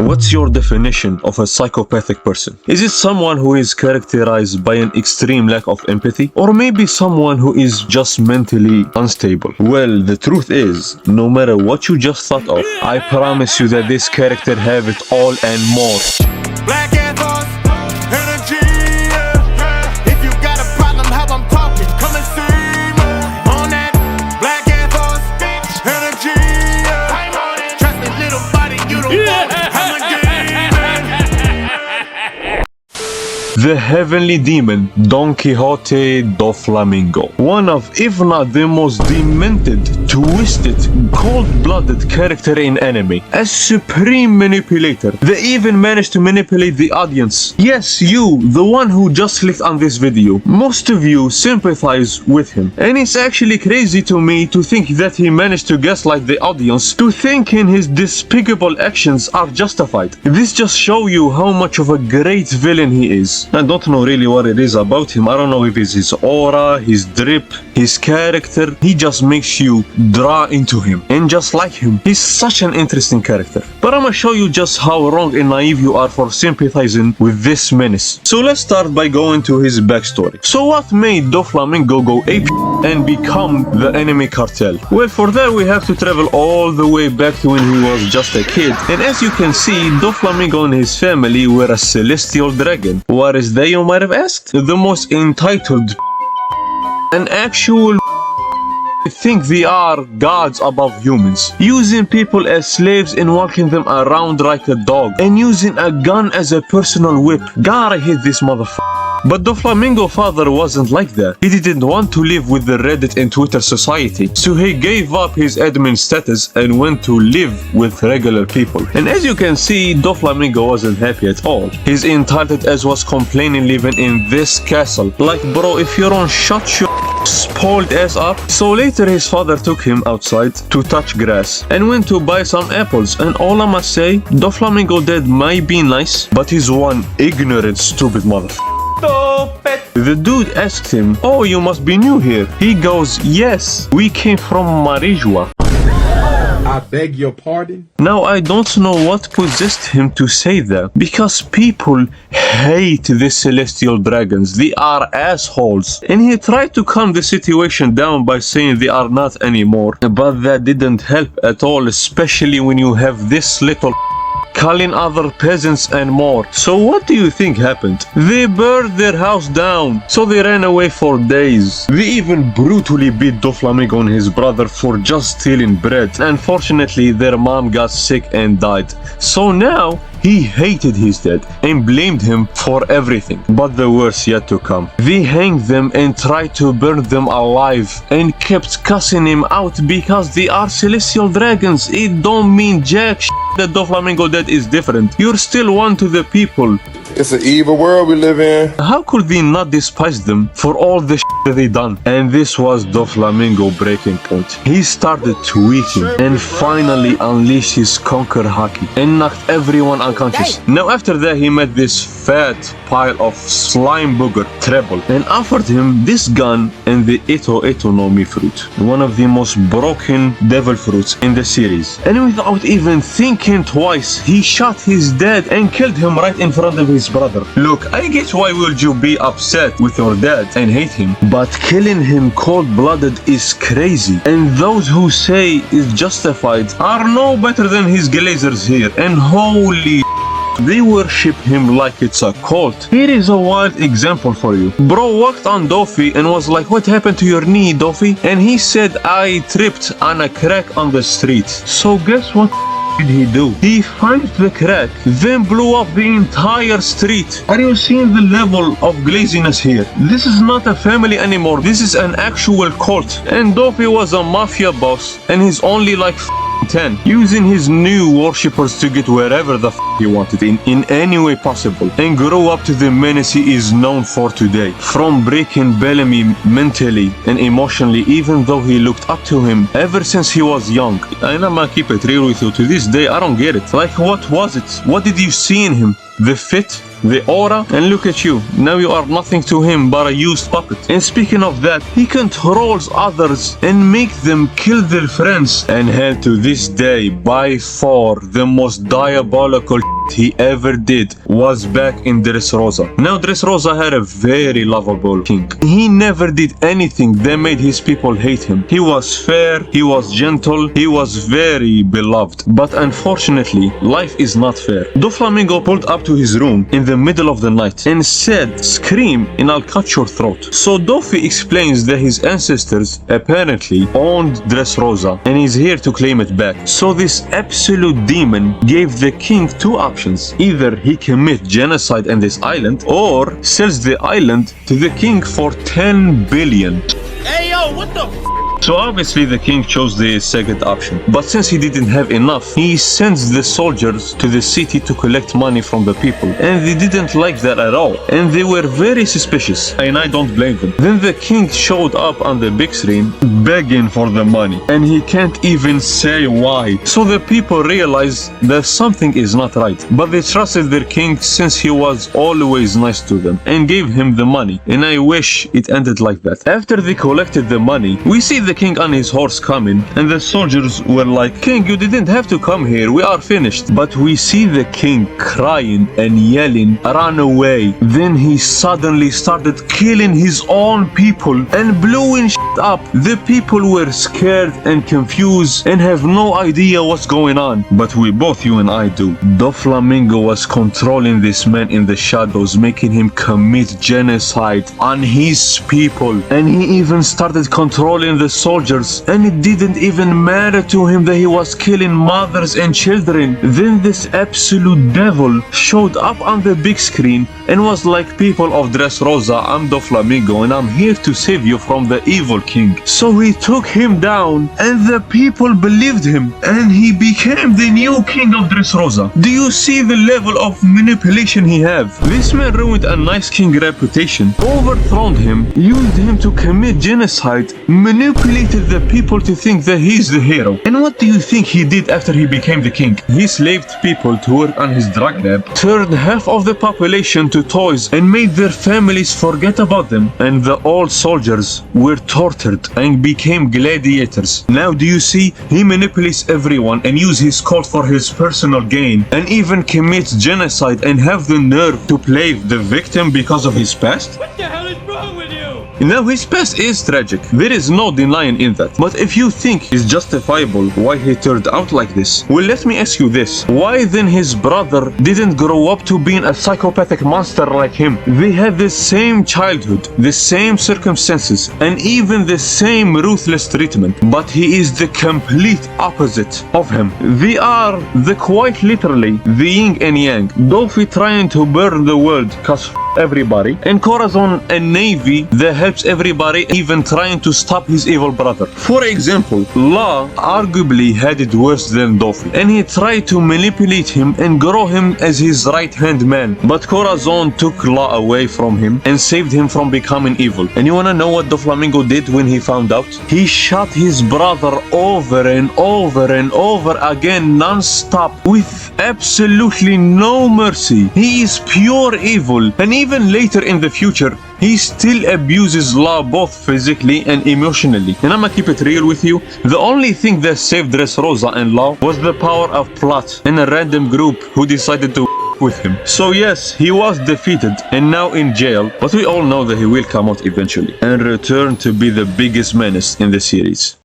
What's your definition of a psychopathic person? Is it someone who is characterized by an extreme lack of empathy? Or maybe someone who is just mentally unstable? Well, the truth is, no matter what you just thought of, I promise you that this character have it all and more. Black ethos, energy, yeah. If you got a problem how I'm talking, come and see me. On that black ethos, energy, yeah. Trust me, little body, you don't want it. I'm a demon. The heavenly demon, Donquixote Doflamingo. One of, if not the most demented, twisted, cold-blooded character in anime. A supreme manipulator. They even managed to manipulate the audience. Yes, you, the one who just clicked on this video. Most of you sympathize with him. And it's actually crazy to me to think that he managed to gaslight the audience to thinking his despicable actions are justified. This just shows you how much of a great villain he is. I don't know really what it is about him. I don't know if it's his aura, his drip, his character. He just makes you draw into him and just like him. He's such an interesting character. But I'm gonna show you just how wrong and naive you are for sympathizing with this menace. So let's start by going to his backstory. So what made Doflamingo go ape and become the enemy cartel? Well, for that we have to travel all the way back to when he was just a kid. And as you can see, Doflamingo and his family were a celestial dragon. What is that, you might have asked? The most entitled, an actual think they are gods above humans, using people as slaves and walking them around like a dog, and using a gun as a personal whip. God, I hate this motherfucker. But Doflamingo father wasn't like that. He didn't want to live with the Reddit and Twitter society, so he gave up his admin status and went to live with regular people. And as you can see, Doflamingo wasn't happy at all. He's entitled as was complaining living in this castle. Like, bro, if you don't shut your spoiled ass up. So later his father took him outside to touch grass and went to buy some apples, and all I must say, Doflamingo dad might be nice, but he's one ignorant stupid motherfucker. The dude asked him, "Oh, you must be new here." He goes, "Yes, we came from Marijua." I beg your pardon? Now I don't know what possessed him to say that, because people hate the celestial dragons. They are assholes. And he tried to calm the situation down by saying they are not anymore, but that didn't help at all, especially when you have this little calling other peasants and more. So what do you think happened? They burned their house down, so they ran away for days. They even brutally beat Doflamingo and his brother for just stealing bread. Unfortunately, their mom got sick and died. So now he hated his dad and blamed him for everything. But the worst yet to come. They hanged them and tried to burn them alive and kept cussing him out because they are celestial dragons. It don't mean jack shit that Doflamingo dad is different. You're still one to the people. It's an evil world we live in. How could they not despise them for all the shit that they done? And this was Doflamingo breaking point. He started tweeting and finally unleashed his conquer haki and knocked everyone unconscious. Now after that he met this fat pile of slime booger Treble and offered him this gun and the Ito no Mi fruit, one of the most broken devil fruits in the series. And without even thinking twice, he shot his dad and killed him right in front of his brother. Look, I get why would you be upset with your dad and hate him, but killing him cold-blooded is crazy. And those who say is justified are no better than his glazers here. And holy, they worship him like it's a cult. Here is a wild example for you. Bro walked on Dofi and was like, "What happened to your knee, Dofi?" And he said, "I tripped on a crack on the street." So guess what did he do? He found the crack, then blew up the entire street. Are you seeing the level of glaziness here? This is not a family anymore. This is an actual cult. And Dofi was a mafia boss and he's only like 10, using his new worshippers to get wherever the he wanted in any way possible and grow up to the menace he is known for today. From breaking Bellamy mentally and emotionally, even though he looked up to him ever since he was young. And I'm gonna keep it real with you, to this day I don't get it. Like, what was it? What did you see in him? The fit? the aura, and look at you. Now you are nothing to him but a used puppet. And speaking of that, he controls others and make them kill their friends. And hell, to this day, by far the most diabolical he ever did was back in Dressrosa. Now Dressrosa had a very lovable king. He never did anything that made his people hate him. He was fair, he was gentle, he was very beloved. But unfortunately, life is not fair. Doflamingo pulled up to his room in the middle of the night and said, "Scream and I'll cut your throat." So Dofi explains that his ancestors apparently owned Dressrosa and is here to claim it back. So this absolute demon gave the king two options. Either he commits genocide on this island or sells the island to the king for 10 billion. Hey yo, what the So obviously the king chose the second option. But since he didn't have enough, he sends the soldiers to the city to collect money from the people. And they didn't like that at all. And they were very suspicious. And I don't blame them. Then the king showed up on the big screen begging for the money. And he can't even say why. So the people realize that something is not right. But they trusted their king since he was always nice to them and gave him the money. And I wish it ended like that. After they collected the money, we see the king on his horse coming, and the soldiers were like, "King, you didn't have to come here, we are finished." But we see the king crying and yelling, "Run away." Then he suddenly started killing his own people and blowing shit up. The people were scared and confused and have no idea what's going on. But we both, you and I, do. Doflamingo was controlling this man in the shadows, making him commit genocide on his people. And he even started controlling the soldiers, and it didn't even matter to him that he was killing mothers and children. Then this absolute devil showed up on the big screen and was like, "People of Dressrosa, I'm Doflamingo and I'm here to save you from the evil king." So he took him down and the people believed him and he became the new king of Dressrosa. Do you see the level of manipulation he have? This man ruined a nice king reputation, overthrown him, used him to commit genocide, manipulated the people to think that he's the hero. And what do you think he did after he became the king? He slaved people to work on his drug lab, turned half of the population to toys, and made their families forget about them. And the old soldiers were tortured and became gladiators. Now do you see? He manipulates everyone and uses his cult for his personal gain, and even commits genocide and have the nerve to play the victim because of his past? What the hell is wrong with you? Now his past is tragic. There is no denying in that. But if you think it's justifiable why he turned out like this, well, let me ask you this. Why then his brother didn't grow up to being a psychopathic monster like him? They had the same childhood, the same circumstances, and even the same ruthless treatment. But he is the complete opposite of him. They are quite literally the yin and yang. Dofi trying to burn the world cause everybody, and Corazon a navy that helps everybody, even trying to stop his evil brother. For example, La arguably had it worse than Dofi, and he tried to manipulate him and grow him as his right-hand man. But Corazon took La away from him and saved him from becoming evil. And you wanna know what Doflamingo did when he found out? He shot his brother over and over and over again non-stop with absolutely no mercy. He is pure evil, and even later in the future, he still abuses La both physically and emotionally. And I'ma keep it real with you. The only thing that saved Dressrosa and La was the power of plot and a random group who decided to with him. So yes, he was defeated and now in jail, but we all know that he will come out eventually and return to be the biggest menace in the series.